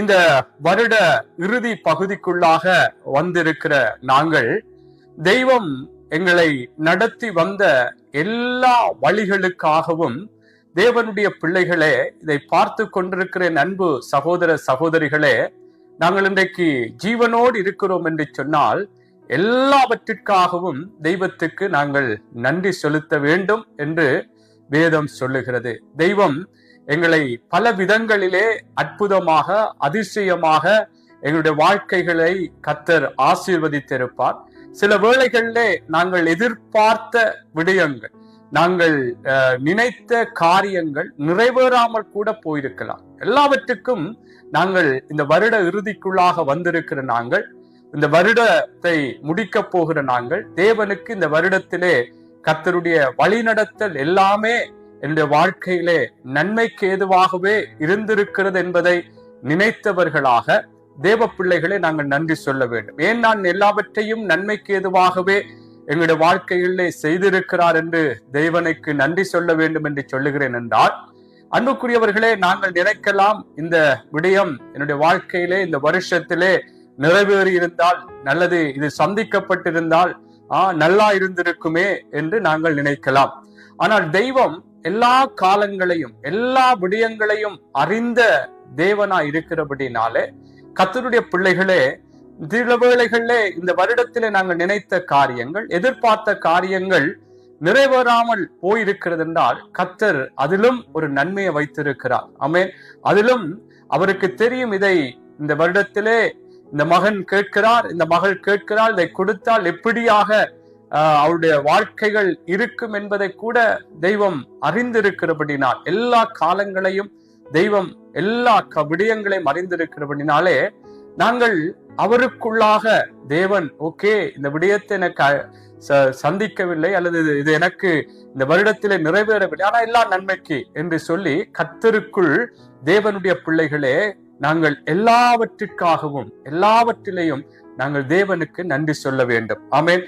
இந்த வருட இறுதி பகுதிக்குள்ளாக வந்திருக்கிற நாங்கள் தெய்வம் எங்களை நடத்தி வந்த எல்லா வழிகளுக்காகவும் தேவனுடைய பிள்ளைகளே, இதை பார்த்து கொண்டிருக்கிற அன்பு சகோதர சகோதரிகளே, நாங்கள் இன்றைக்கு ஜீவனோடு இருக்கிறோம் என்று சொன்னால் எல்லாவற்றிற்காகவும் தெய்வத்துக்கு நாங்கள் நன்றி செலுத்த வேண்டும் என்று வேதம் சொல்லுகிறது. தெய்வம் எங்களை பல விதங்களிலே அற்புதமாக அதிசயமாக எங்களுடைய வாழ்க்கைகளை கர்த்தர் ஆசீர்வதித்திருப்பார். சில வேளைகளிலே நாங்கள் எதிர்பார்த்த விடயங்கள், நாங்கள் நினைத்த காரியங்கள் நிறைவேறாமல் கூட போயிருக்கலாம். எல்லாவற்றுக்கும் நாங்கள் இந்த வருட இறுதிக்குள்ளாக வந்திருக்கிற நாங்கள், இந்த வருடத்தை முடிக்க போகிற நாங்கள், தேவனுக்கு இந்த வருடத்திலே கர்த்தருடைய வழிநடத்தல் எல்லாமே என்னுடைய வாழ்க்கையிலே நன்மைக்கு ஏதுவாகவே இருந்திருக்கிறது என்பதை நினைத்தவர்களாக தேவ பிள்ளைகளை நாங்கள் நன்றி சொல்ல வேண்டும். ஏன் நான் எல்லாவற்றையும் நன்மைக்கு ஏதுவாகவே எங்களுடைய வாழ்க்கையிலே செய்திருக்கிறார் என்று தேவனுக்கு நன்றி சொல்ல வேண்டும் என்று சொல்லுகிறேன் என்றால், அன்புக்குரியவர்களே, நாங்கள் நினைக்கலாம் இந்த விடயம் என்னுடைய வாழ்க்கையிலே இந்த வருஷத்திலே நிறைவேறி இருந்தால் நல்லது, இது சந்திக்கப்பட்டிருந்தால் நல்லா இருந்திருக்குமே என்று நாங்கள் நினைக்கலாம். ஆனால் தெய்வம் எல்லா காலங்களையும் எல்லா விடயங்களையும் அறிந்த தேவனா இருக்கிறபடினாலே கர்த்தருடைய பிள்ளைகளே, சில வேளைகளிலே இந்த வருடத்திலே நாங்கள் நினைத்த காரியங்கள், எதிர்பார்த்த காரியங்கள் நிறைவேறாமல் போயிருக்கிறது என்றால் கர்த்தர் அதிலும் ஒரு நன்மையை வைத்திருக்கிறார். ஆமென். அதிலும் அவருக்கு தெரியும், இதை இந்த வருடத்திலே இந்த மகன் கேட்கிறார், இந்த மகள் கேட்கிறாள், இதை கொடுத்தால் எப்படியாக அவருடைய வாழ்க்கைகள் இருக்கும் என்பதை கூட தெய்வம் அறிந்திருக்கிறபடினால், எல்லா காலங்களையும் தெய்வம் எல்லா விடயங்களையும் அறிந்திருக்கிறபடினாலே நாங்கள் அவருக்குள்ளாக தேவன் ஓகே, இந்த விடயத்தை எனக்கு சந்திக்கவில்லை அல்லது இது எனக்கு இந்த வருடத்திலே நிறைவேறவில்லை, ஆனா எல்லா நன்மைக்கு என்று சொல்லி கர்த்தருக்குள் தேவனுடைய பிள்ளைகளே, நாங்கள் எல்லாவற்றிற்காகவும் எல்லாவற்றிலையும் நாங்கள் தேவனுக்கு நன்றி சொல்ல வேண்டும். ஆமென்.